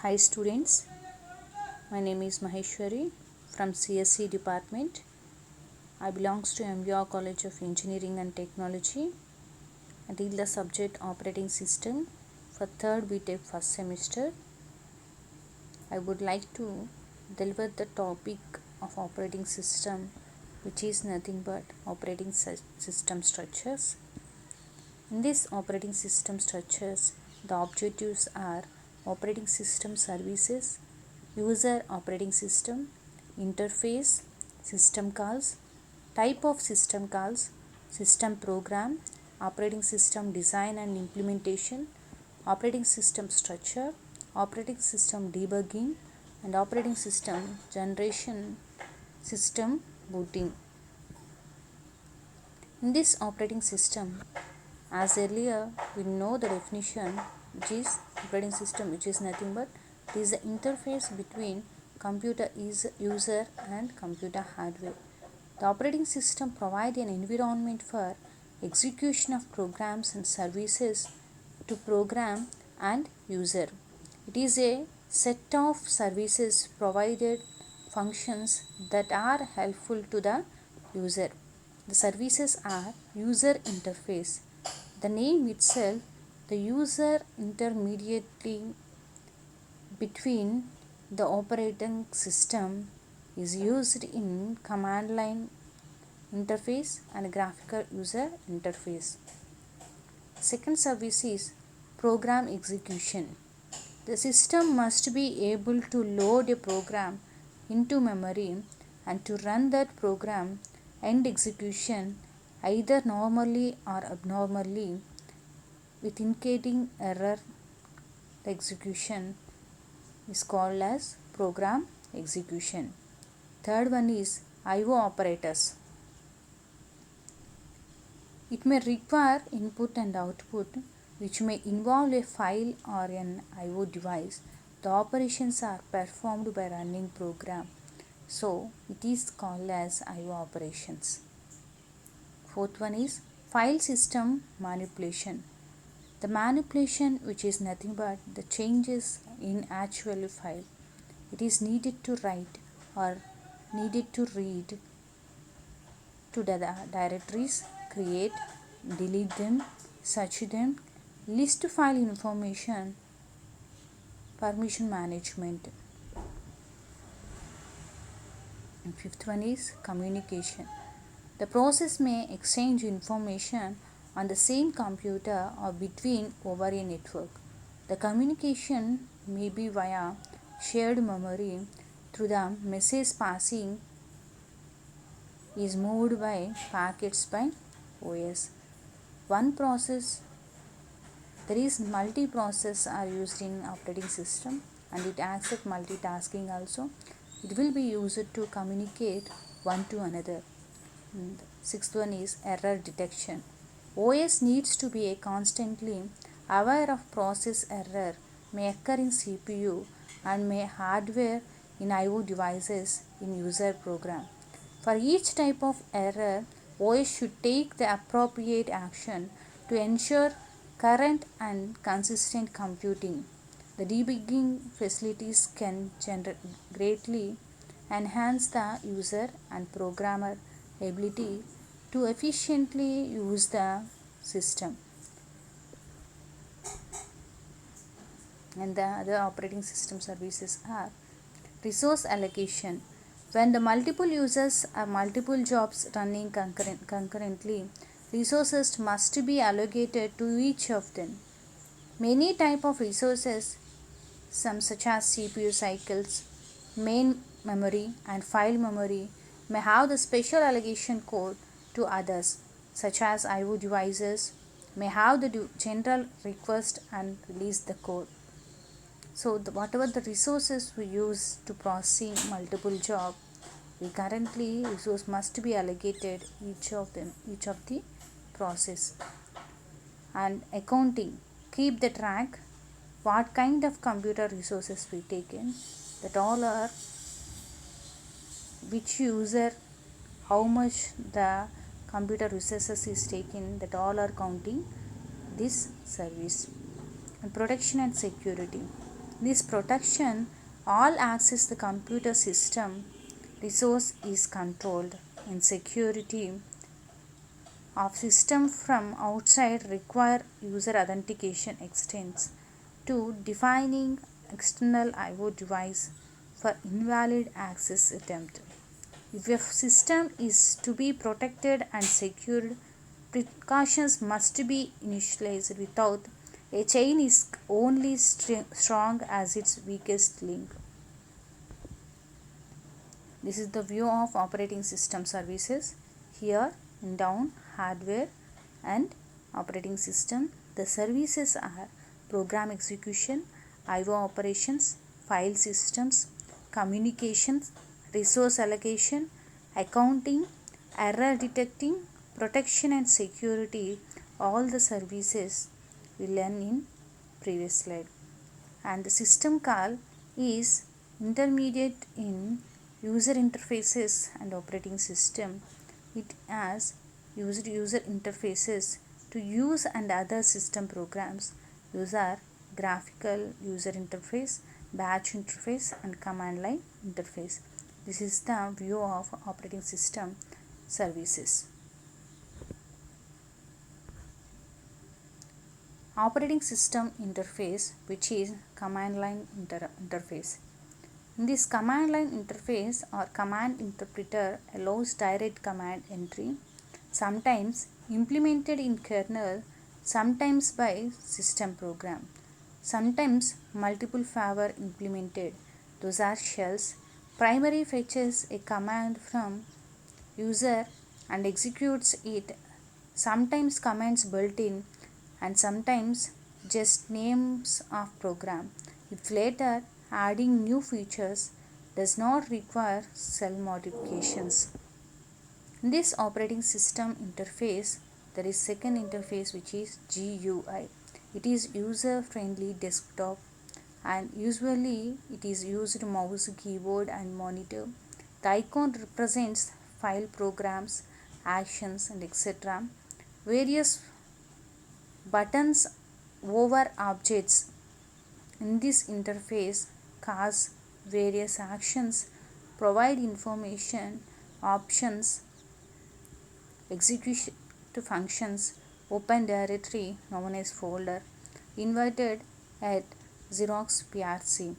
Hi students, my name is Maheshwari from CSC department. I belongs to MBR College of Engineering and Technology. I deal the subject operating system for 3rd BTech first semester. I would like to deliver the topic of operating system, which is nothing but operating system structures. In this operating system structures, the objectives are operating system services, user operating system, interface, system calls, type of system calls, system program, operating system design and implementation, operating system structure, operating system debugging, and operating system generation, system booting. In this operating system, as earlier we know the definition, which is operating system, which is nothing but it is the interface between computer user and computer hardware. The operating system provides an environment for execution of programs and services to program and user. It is a set of services provided functions that are helpful to the user. The services are user interface. The name itself, the user intermediately between the operating system, is used in command line interface and graphical user interface. Second service is program execution. The system must be able to load a program into memory and to run that program and execution either normally or abnormally with indicating error. The execution is called as program execution. Third one is IO operators. It may require input and output, which may involve a file or an IO device. The operations are performed by running program, so it is called as IO operations. Fourth one is file system manipulation. The manipulation, which is nothing but the changes in actual file. It is needed to write or needed to read to the directories, create, delete them, search them, list file information, permission management. And fifth one is communication. The process may exchange information on the same computer or between over a network. The communication may be via shared memory through the message passing is moved by packets by OS. One process, there is multi-process are used in operating system and it accepts multitasking also. It will be used to communicate one to another. And sixth one is error detection. OS needs to be constantly aware of process error may occur in CPU and may hardware in IO devices in user program. For each type of error, OS should take the appropriate action to ensure current and consistent computing. The debugging facilities can greatly enhance the user and programmer ability to efficiently use the system. And the other operating system services are resource allocation. When the multiple users have multiple jobs running concurrently, resources must be allocated to each of them. Many type of resources, some such as CPU cycles, main memory and file memory, may have the special allocation code to others, such as IO devices may have the general request and release the code. So whatever the resources we use to processing multiple job, we currently resource must be allocated each of the process. And accounting, keep the track what kind of computer resources we taken, that all are which user, how much the computer resources is taken, that all are counting this service. And protection and security, This protection all access the computer system resource is controlled, and security of system from outside require user authentication extends to defining external IO device for invalid access attempt. If a system is to be protected and secured, precautions must be initialized. Without a chain is only strong as its weakest link. This is the view of operating system services. Here in down hardware and operating system, the services are program execution, IO operations, file systems, communications, resource allocation, accounting, error detecting, protection and security. All the services we learn in previous slide. And the system call is intermediate in user interfaces and operating system. It has used user interfaces to use and other system programs. Those are graphical user interface, batch interface and command line interface. This is the view of operating system services. Operating system interface, which is command line interface. In this command line interface or command interpreter allows direct command entry, sometimes implemented in kernel, sometimes by system program, sometimes multiple favor implemented. Those are shells. Primary fetches a command from user and executes it, sometimes commands built in and sometimes just names of program. If later adding new features does not require cell modifications. In this operating system interface, there is second interface which is GUI. It is user friendly desktop and usually it is used mouse, keyboard and monitor. The icon represents file programs, actions and etc. Various buttons over objects in this interface cause various actions, provide information, options, execute functions, open directory known as folder, invited at Xerox PRC.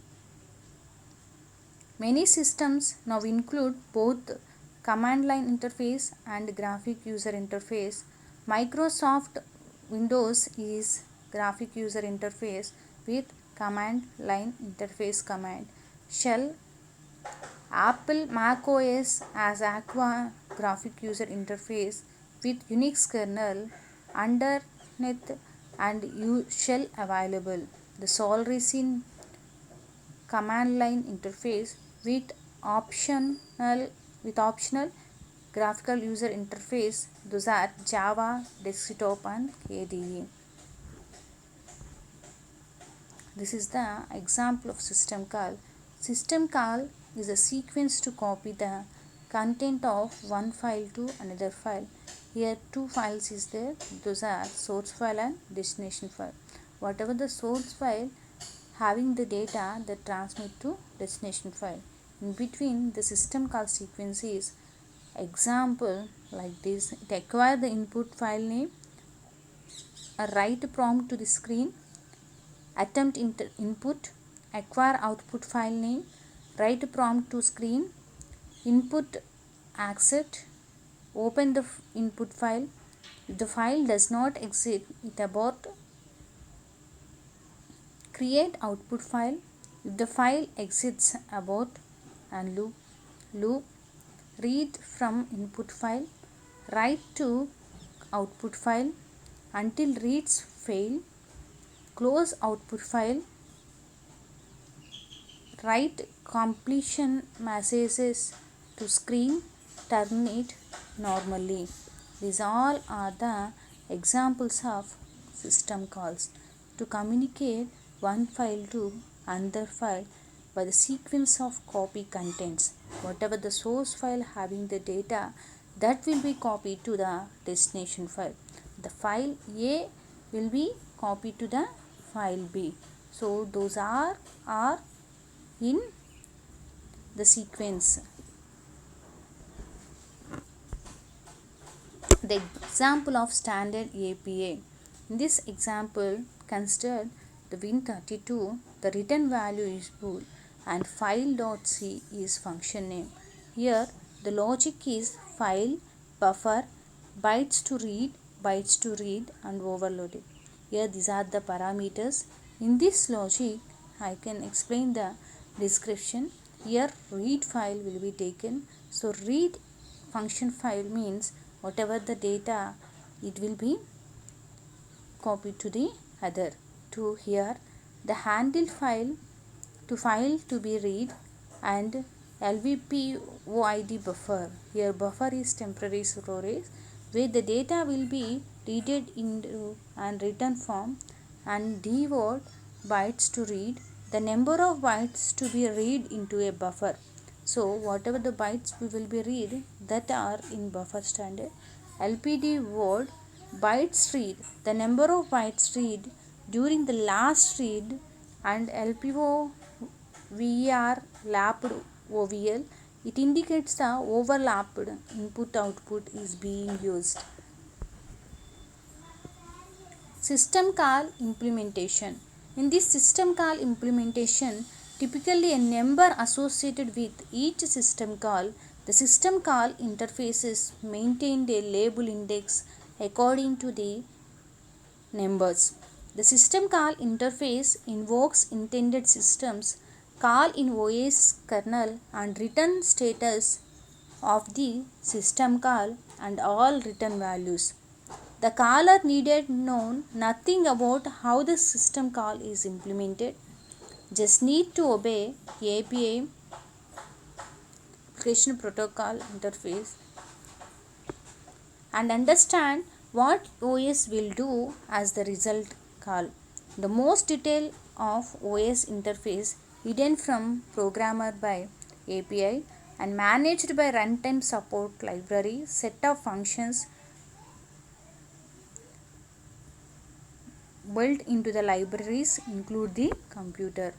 Many systems now include both command line interface and graphic user interface. Microsoft Windows is graphic user interface with command line interface command. Shell Apple Mac OS as Aqua graphic user interface with Unix kernel underneath and shell available. The Solaris command line interface with optional graphical user interface. Those are Java, desktop and KDE. This is the example of system call. System call is a sequence to copy the content of one file to another file. Here two files is there. Those are source file and destination file. Whatever the source file having the data that transmit to destination file. In between the system call sequence is example like this. It acquire the input file name, a write prompt to the screen, attempt input, acquire output file name, write prompt to screen, input accept, open the input file. If the file does not exist, it abort, create output file. If the file exits, abort and loop, read from input file, write to output file until reads fail, close output file, write completion messages to screen, terminate normally. These all are the examples of system calls to communicate one file to another file by the sequence of copy contents. Whatever the source file having the data, that will be copied to the destination file. The file A will be copied to the file B. So those are in the sequence. The example of standard APA. In this example, consider the Win32, the return value is bool and file.c is function name. Here the logic is file, buffer, bytes to read and overloaded. Here these are the parameters. In this logic, I can explain the description. Here read file will be taken. So read function file means whatever the data, it will be copied to the other. To here the handle file to be read and LVPOID buffer. Here buffer is temporary storage where the data will be read into and written form, and dword bytes to read, the number of bytes to be read into a buffer. So whatever the bytes we will be read that are in buffer standard. LPD word bytes read, the number of bytes read during the last read, and LPO VER lapped OVL, it indicates the overlapped input output is being used. System call implementation. In this system call implementation, typically a number associated with each system call, the system call interfaces maintained a label index according to the numbers. The system call interface invokes intended systems call in OS kernel and return status of the system call and all return values. The caller needed know nothing about how the system call is implemented, just need to obey API application protocol interface and understand what OS will do as the result call. The most detail of OS interface hidden from programmer by API and managed by runtime support library set of functions built into the libraries include the computer.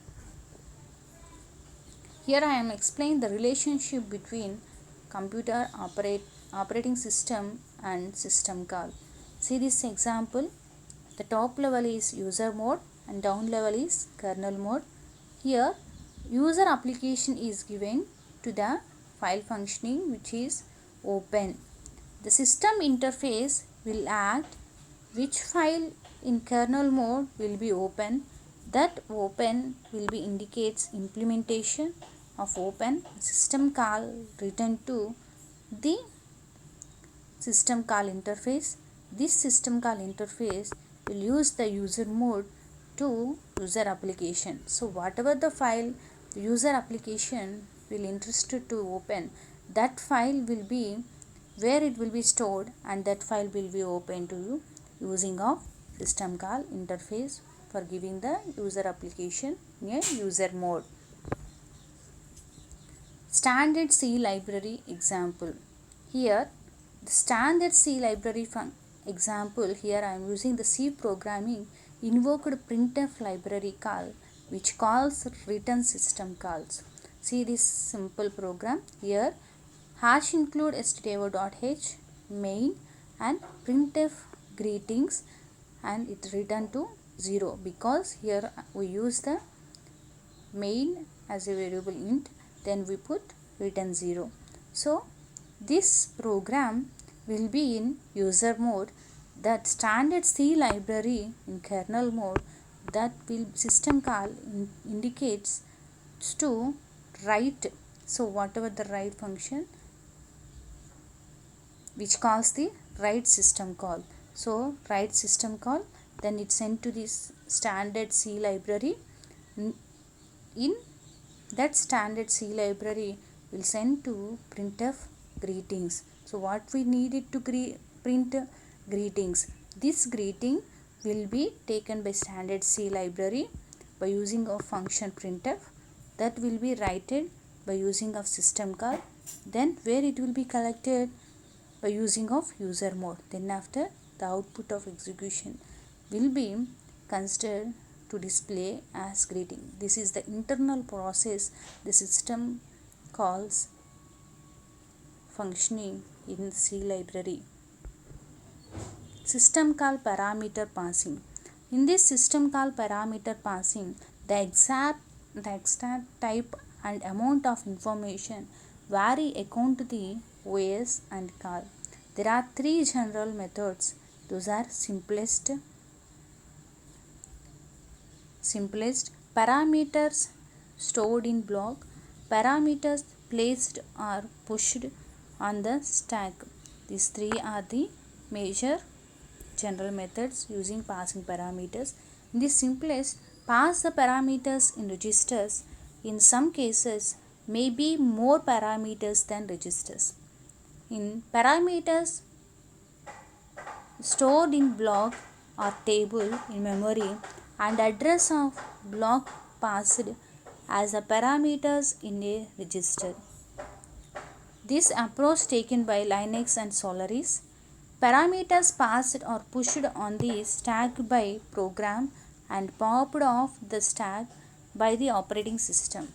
Here I am explaining the relationship between computer operating system and system call. See this example. The top level is user mode and down level is kernel mode. Here user application is given to the file functioning which is open. The system interface will act which file in kernel mode will be open. That open will be indicates implementation of open. System call return to the system call interface. This system call interface will use the user mode to user application. So whatever the file the user application will interested to open, that file will be where it will be stored and that file will be open to you using of system call interface for giving the user application in a user mode. Standard C library example. Here the standard C library example, here I am using the C programming invoked printf library call which calls return system calls. See this simple program. Here hash include stdio.h main and printf greetings and it return to 0 because here we use the main as a variable int, then we put return 0. So this program will be in user mode. That standard C library in kernel mode, that will system call indicates to write. So whatever the write function which calls the write system call. So write system call, then it's sent to this standard C library. In that standard C library will send to printf greetings. So what we needed to print greetings. This greeting will be taken by standard C library by using of function printf, that will be written by using of system call, then where it will be collected by using of user mode. Then after the output of execution will be considered to display as greeting. This is the internal process the system calls functioning in C library. System call parameter passing. In this system call parameter passing, the exact type and amount of information vary according to the OS and call. There are three general methods. Those are simplest parameters stored in block, parameters placed or pushed on the stack. These three are the major general methods using passing parameters. In the simplest, pass the parameters in registers. In some cases, may be more parameters than registers. In parameters stored in block or table in memory and address of block passed as a parameters in a register. This approach taken by Linux and Solaris. Parameters passed or pushed on the stack by program and popped off the stack by the operating system.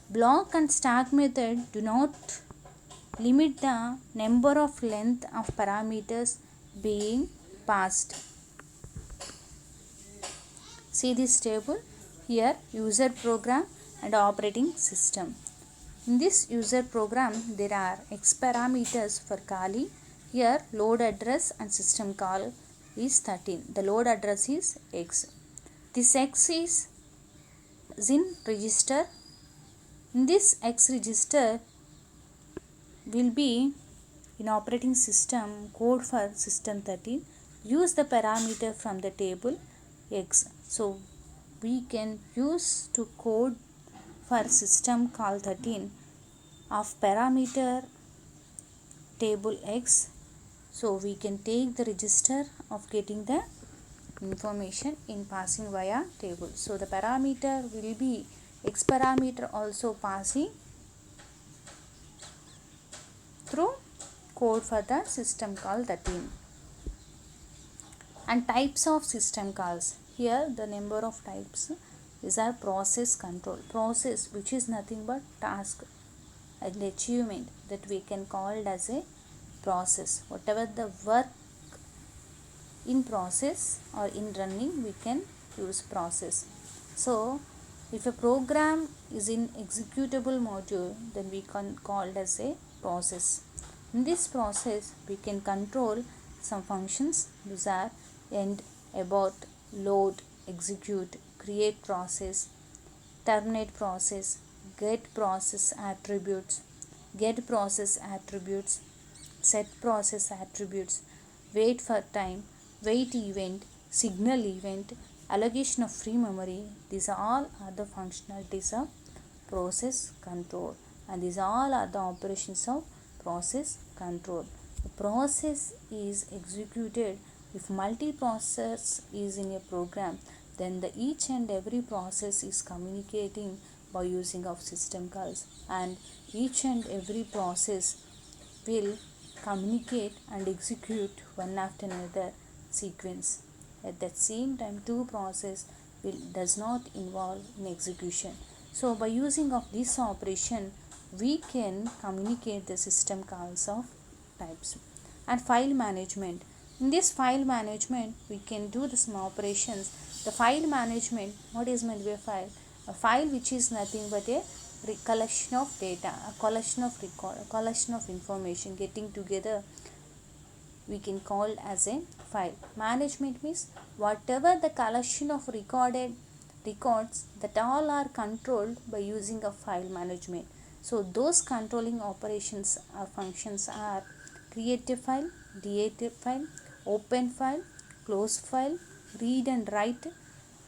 Block and stack method do not limit the number of length of parameters being passed. See this table here, user program and operating system. In this user program there are X parameters for calling. Here load address and system call is 13. The load address is X. This X is in register. In this X register will be in operating system code for system 13. Use the parameter from the table X. So we can use to code for system call 13 of parameter table X. So we can take the register of getting the information in passing via table. So the parameter will be X parameter also passing through code for the system call 13. And types of system calls. Here the number of types is our process control. Process, which is nothing but task and achievement, that we can call it as a process. Whatever the work in process or in running, we can use process. So if a program is in executable module, then we can call it as a process. In this process we can control some functions. These are end, abort, load, execute, create process, terminate process, get process attributes, set process attributes, wait for time, wait event, signal event, allocation of free memory. These all are the functionalities of process control, and these all are the operations of process control. The process is executed if multi-process is in a program, then the each and every process is communicating by using of system calls, and each and every process will communicate and execute one after another sequence. At that same time, two process does not involve in execution. So by using of this operation, we can communicate the system calls of types. And file management. In this file management, we can do the some operations. The file management, what is meant by a file? A file which is nothing but a collection of data, a collection of record, a collection of information getting together, we can call as a file. Management means whatever the collection of recorded records, that all are controlled by using a file management. So those controlling operations or functions are create a file, delete a file, open file, close file, read and write,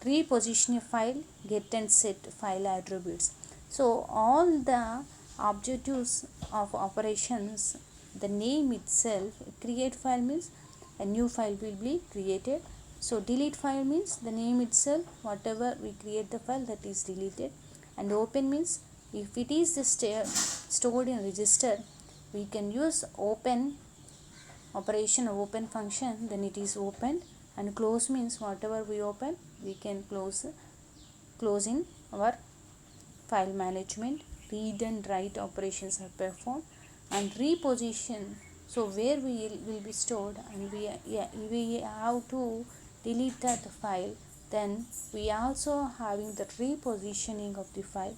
reposition a file, get and set file attributes. So all the objectives of operations, the name itself, create file means a new file will be created. So delete file means the name itself, whatever we create the file, that is deleted. And open means if it is stored in register, we can use open operation or open function, then it is opened. And close means whatever we open, we can close closing our file management, read and write operations are performed, and reposition, so where will be stored, and we have to delete that file. Then we also having the repositioning of the file,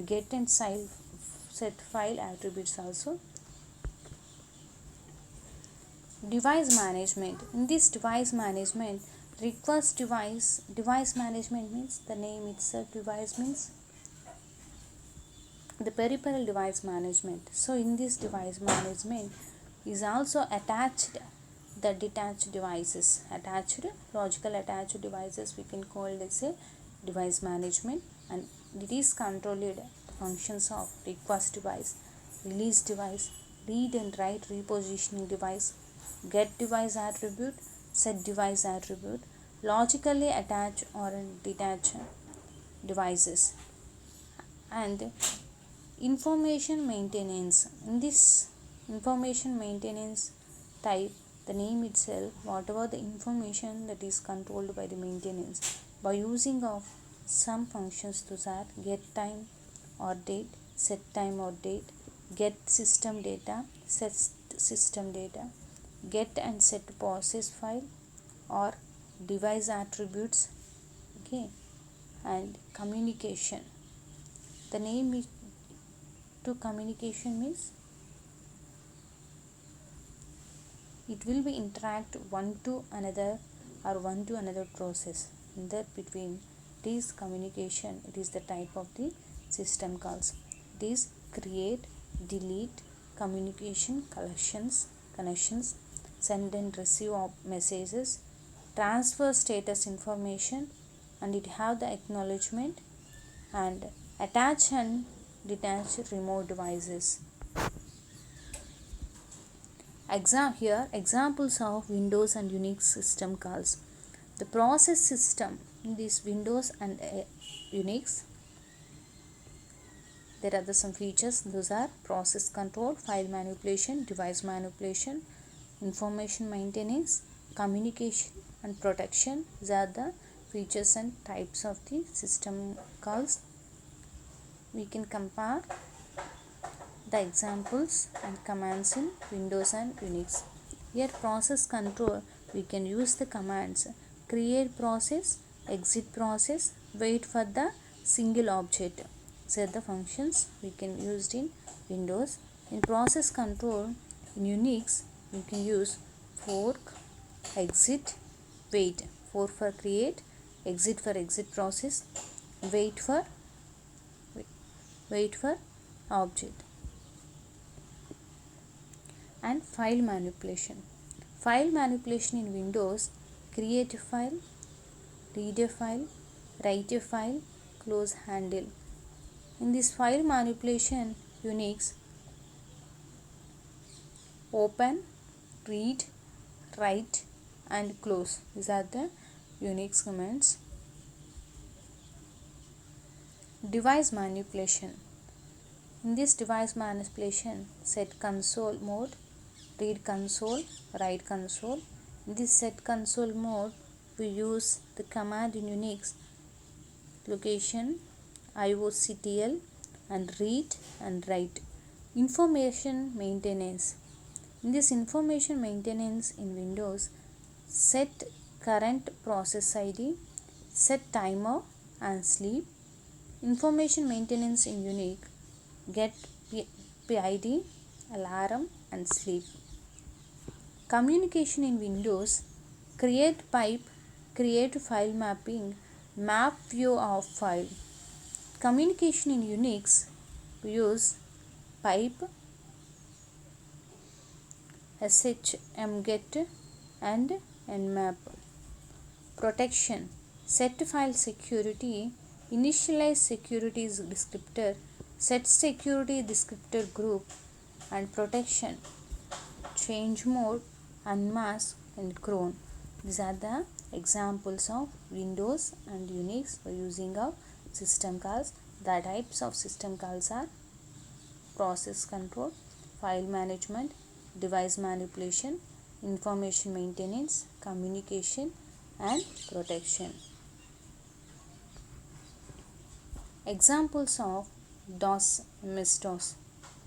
get and set file attributes also. Device management. In this device management, request device management means the name itself, device means the peripheral device management. So in this device management is also attached the detached devices, logical attached devices, we can call it as a device management, and it is controlled functions of request device, release device, read and write repositioning device, get device attribute, set device attribute, logically attached or detached devices, and information maintenance. In this information maintenance type, the name itself, whatever the information that is controlled by the maintenance by using of some functions, those are get time or date, set time or date, get system data, set system data, get and set process file or device attributes. Okay, and communication, the name is to communication means it will be interact one to another or one to another process. In that between, it is communication, it is the type of the system calls. It is create, delete, communication, connections, send and receive of messages, transfer status information, and it have the acknowledgement, and attach and detach remote devices. Here examples of Windows and Unix system calls. The process system in this Windows and Unix, there are some features. Those are process control, file manipulation, device manipulation, information maintenance, communication, and protection. These are the features and types of the system calls. We can compare the examples and commands in Windows and Unix. Here process control, we can use the commands create process, exit process, wait for the single object. These are the functions we can use in Windows. In process control in Unix, you can use fork, exit, wait. Fork for create, exit for exit process, wait for object. And file manipulation. File manipulation in Windows, create a file, read a file, write a file, close handle. In this file manipulation, Unix, open, read, write, and close. These are the Unix commands. Device manipulation. In this device manipulation, set console mode, read console, write console. In this set console mode, we use the command in Unix location ioctl and read and write. Information maintenance. In this information maintenance in Windows, set current process ID, set timer and sleep. Information maintenance in Unix, get PID, alarm and sleep. Communication in Windows, create pipe, create file mapping, map view of file. Communication in Unix, we use pipe, shmget and nmap. Protection, set file security, initialize security descriptor, set security descriptor group, and protection, change mode, unmask and cron. These are the examples of Windows and Unix for using of system calls. The types of system calls are process control, file management, device manipulation, information maintenance, communication, and protection. Examples of DOS, MS-DOS,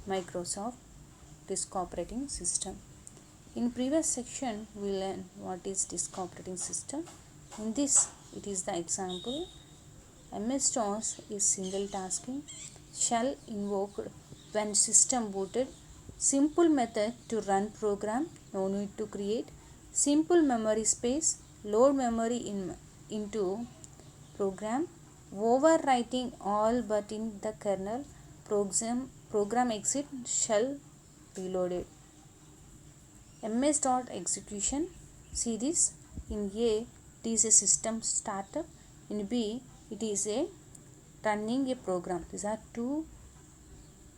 Microsoft Disk Operating System. In previous section, we learned what is disk operating system. In this, it is the example. MS-DOS is single tasking, shell invoked when system booted, simple method to run program, no need to create, simple memory space, load memory into program, overwriting all but in the kernel, program exit, shell reloaded. MS-DOS execution, see this, in A it is a system startup, in B it is a running a program. These are two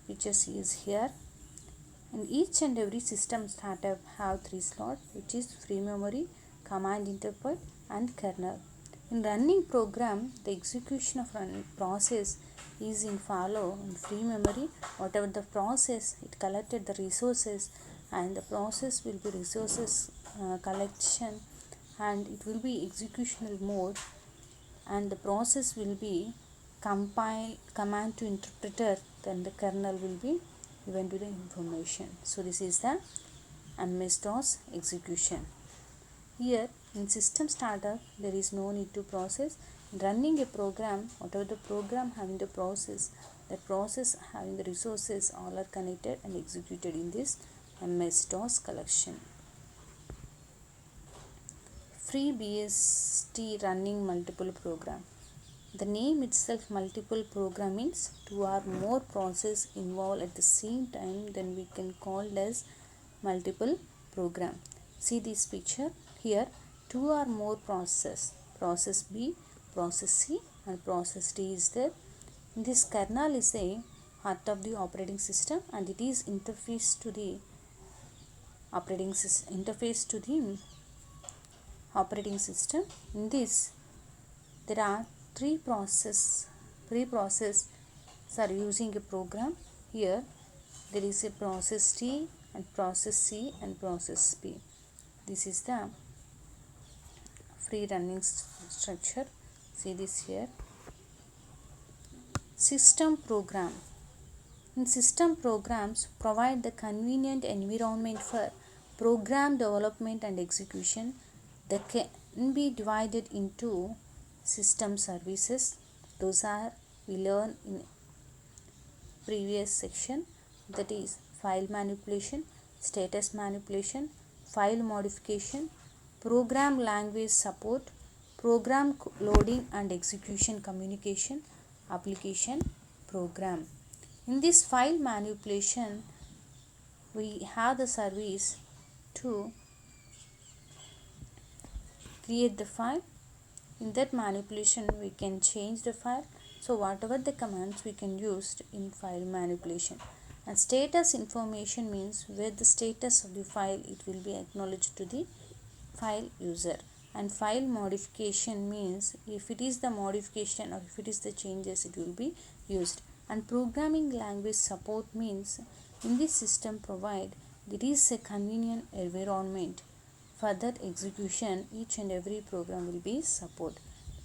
pictures is here, and each and every system startup have three slots, which is free memory, command interpret and kernel. In running program, the execution of running process is in follow in free memory. Whatever the process, it collected the resources, and the process will be resources collection, and it will be executional mode, and the process will be compile command to interpreter, then the kernel will be given to the information. So this is the MS-DOS execution. Here in system startup, there is no need to process. Running a program, whatever the program having the process, that process having the resources, all are connected and executed in this MS-DOS collection. FreeBSD running multiple program. The name itself, multiple program, means two or more process involved at the same time, then we can call as multiple program. See this picture here, two or more process B, process C and process D is there. This kernel is a heart of the operating system, and it is interface to the operating system. In this, there are three processes are using a program. Here there is a process T and process C and process B. This is the free running structure. See this here. System program. In system programs provide the convenient environment for program development and execution. They can be divided into system services. Those are we learn in previous section, that is file manipulation, status manipulation, file modification, program language support, program loading and execution communication, application program. In this file manipulation, we have the service to create the file. In that manipulation, we can change the file. So whatever the commands we can use in file manipulation. And status information means where the status of the file, it will be acknowledged to the file user. And file modification means if it is the modification or if it is the changes, it will be used. And programming language support means in this system provide there is a convenient environment. Further execution, each and every program will be support.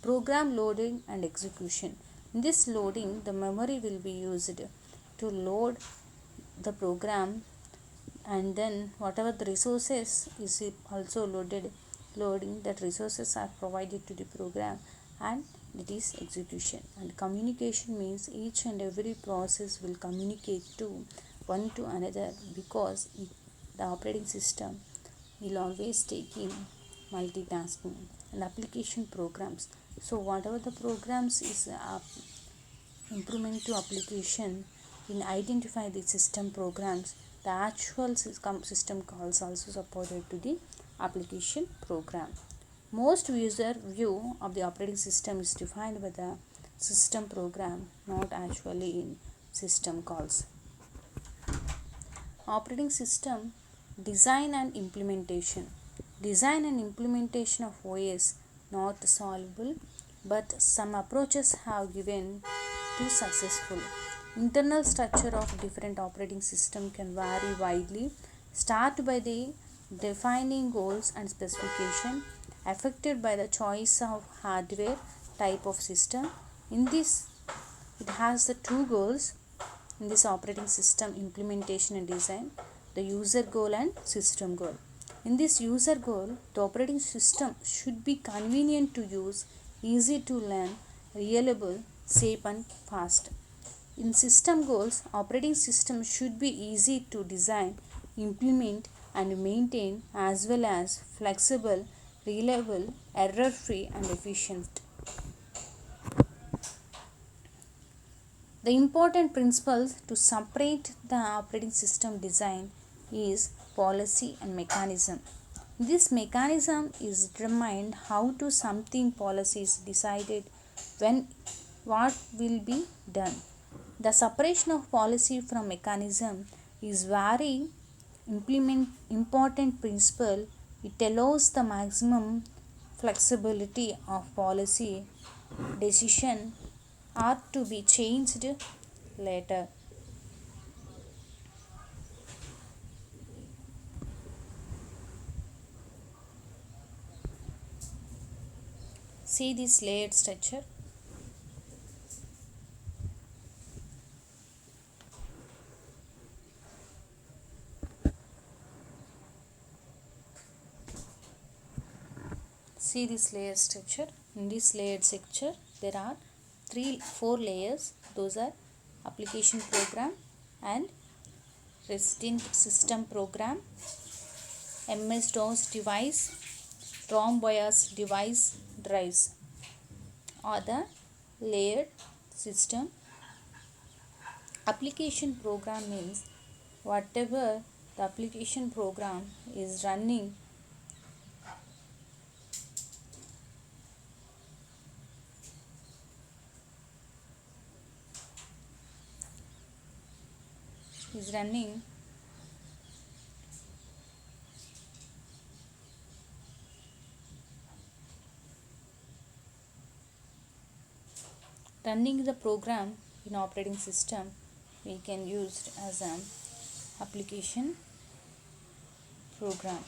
Program loading and execution. In this loading, the memory will be used to load the program, and then whatever the resources is also loading, that resources are provided to the program, and it is execution. And communication means each and every process will communicate to one to another, because the operating system will always take in multitasking. And application programs. So whatever the programs is improvement to application, in identify the system programs, the actual system calls also supported to the application program. Most user view of the operating system is defined by the system program, not actually in system calls. Operating system design and implementation. Design and implementation of OS not solvable, but some approaches have given to successful. Internal structure of different operating system can vary widely. Start by the defining goals and specification, affected by the choice of hardware type of system. In this It has the two goals in this operating system implementation and design: the user goal and system goal. In this user goal, the operating system should be convenient to use, easy to learn, reliable, safe and fast. In system goals, operating system should be easy to design, implement and maintain, as well as flexible, reliable, error-free and efficient. The important principles to separate the operating system design is policy and mechanism. This mechanism is determined how to something policy is decided when what will be done. The separation of policy from mechanism is very important principle. It allows the maximum flexibility of policy decision are to be changed later. See this layered structure. See this layered structure. In this layered structure, there are four layers. Those are application program and resident system program, MS DOS device, ROM BIOS device drives are the layered system. Application program means whatever the application program is running is running the program in operating system, we can use as an application program.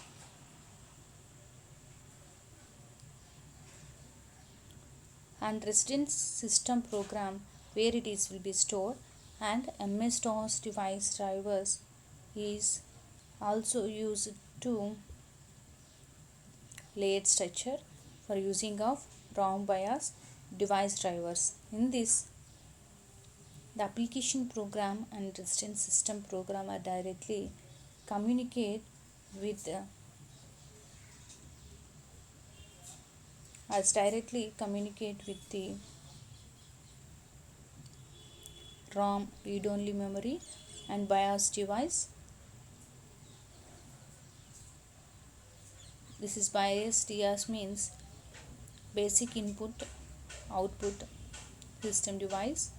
And resident system program where it is will be stored, and MS DOS device drivers is also used to layered structure for using of ROM BIOS device drivers. In this, the application program and resident system program are directly communicate with the ROM read-only memory and BIOS device. This is BIOS device means basic input output system device.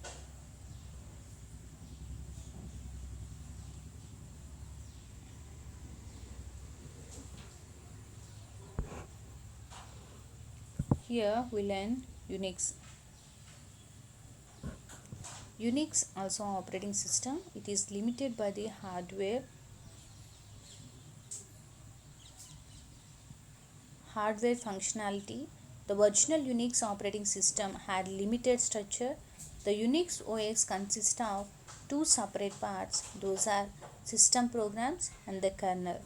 Here we learn Unix. Unix also operating system. It is limited by the hardware functionality. The original Unix operating system had limited structure. The Unix OS consists of two separate parts. Those are system programs and the kernel.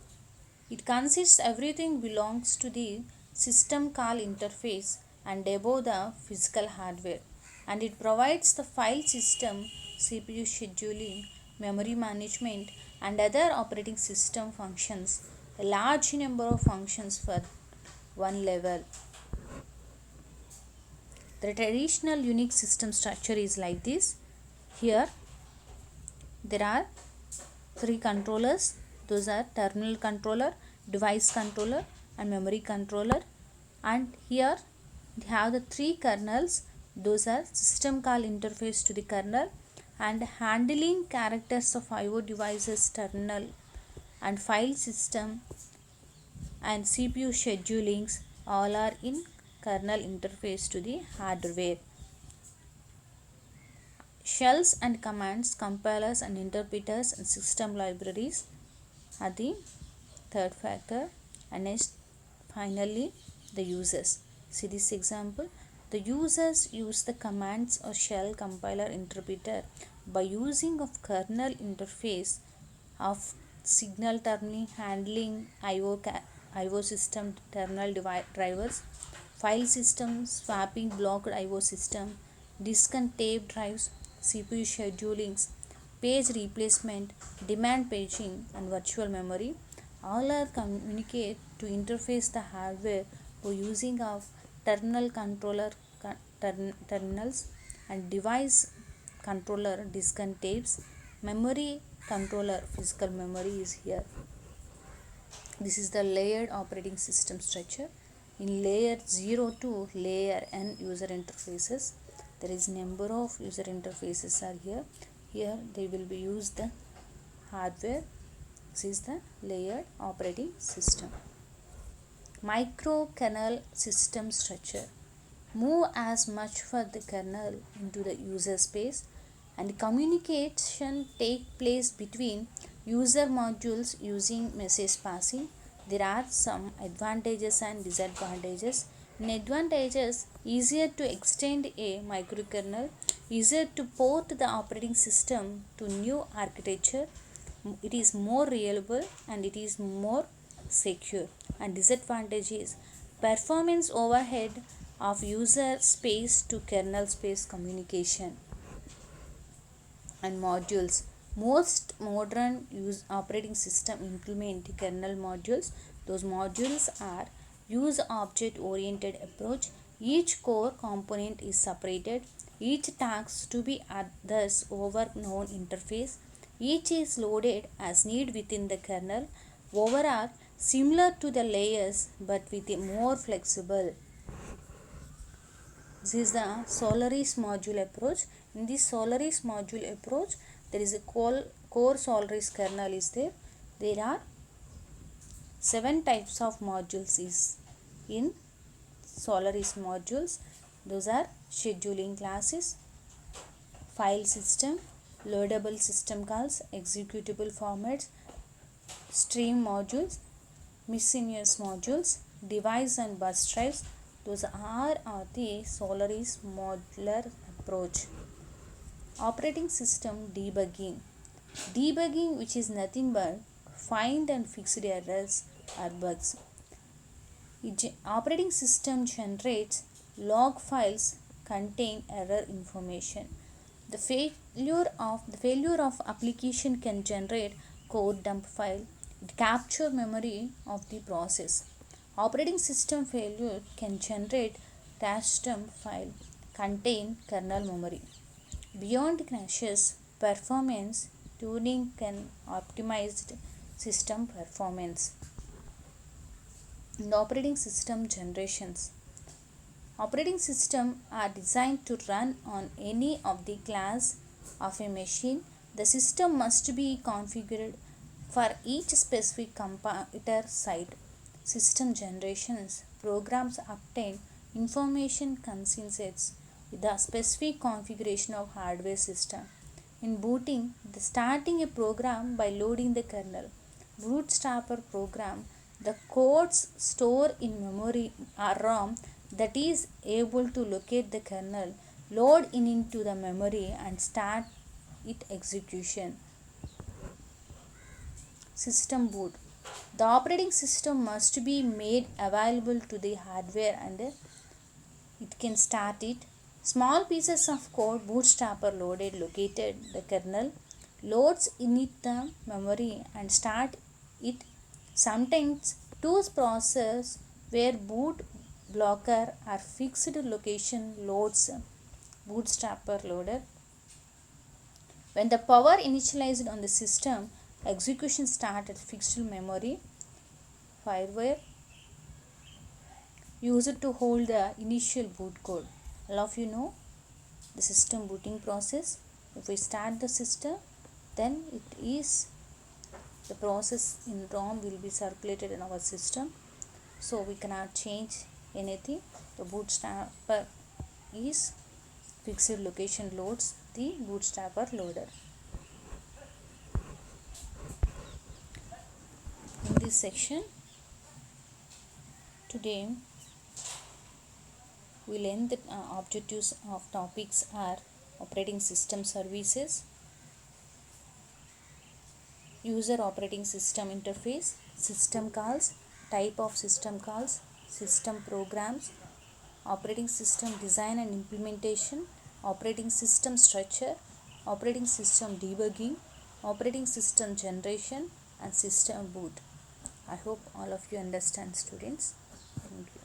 It consists everything belongs to the system call interface and above the physical hardware, and it provides the file system, CPU scheduling, memory management and other operating system functions, a large number of functions for one level. The traditional Unix system structure is like this. Here there are three controllers. Those are terminal controller, device controller and memory controller. And here they have the three kernels. Those are system call interface to the kernel and handling characters of IO devices terminal and file system and CPU schedulings all are in kernel interface to the hardware. Shells and commands, compilers and interpreters and system libraries are the third factor. And next finally the users. See this example. The users use the commands or shell compiler interpreter by using of kernel interface of signal terminal handling IO system terminal drivers, file system swapping blocked IO system, disk and tape drives, CPU schedulings, page replacement, demand paging, and virtual memory. All are communicate to interface the hardware by using of terminal controller terminals and device controller disk and tapes. Memory controller physical memory is here. This is the layered operating system structure. In layer 0 to layer n user interfaces, there is number of user interfaces are here. Here they will be used the hardware. This is the layered operating system. Microkernel system structure. Move as much for the kernel into the user space and communication take place between user modules using message passing. There are some advantages and disadvantages. In advantages, easier to extend a microkernel, easier to port the operating system to new architecture, it is more reliable and it is more secure. And disadvantage is performance overhead of user space to kernel space communication. And modules, most modern operating system implement kernel modules. Those modules are use object oriented approach. Each core component is separated, each task to be others over known interface, each is loaded as need within the kernel. Overall similar to the layers but with a more flexible. This is the Solaris module approach. In this Solaris module approach, there is a core Solaris kernel is there. There are 7 types of modules is in Solaris modules. Those are scheduling classes, file system, loadable system calls, executable formats, stream modules, miscellaneous modules, device and bus drives. Those are the Solaris modular approach. Operating system debugging. Debugging, which is nothing but find and fix errors or bugs. Operating system generates log files contain error information. The failure of application can generate code dump file. It capture memory of the process. Operating system failure can generate crash dump file contain kernel memory. Beyond crashes, performance tuning can optimize system performance. And operating system generations. Operating systems are designed to run on any of the class of a machine. The system must be configured for each specific computer site. System generations programs obtain information consistent with the specific configuration of hardware system. In booting, the starting a program by loading the kernel. Bootstrapper program, the codes stored in memory or ROM that is able to locate the kernel, load in into the memory and start its execution. System boot. The operating system must be made available to the hardware and it can start it. Small pieces of code bootstrapper loaded located the kernel, loads init the memory and start it. Sometimes two process where boot blocker or fixed location loads bootstrapper loader. When the power initialized on the system, execution start at fixed memory. Fireware used to hold the initial boot code. All of you know the system booting process. If we start the system, then it is the process in ROM will be circulated in our system. So we cannot change anything. The bootstrapper is fixed location loads the bootstrapper loader. In this section today we learn the objectives of topics are operating system services, user operating system interface, system calls, type of system calls, system programs, operating system design and implementation, operating system structure, operating system debugging, operating system generation, and system boot. I hope all of you understand, students. Thank you.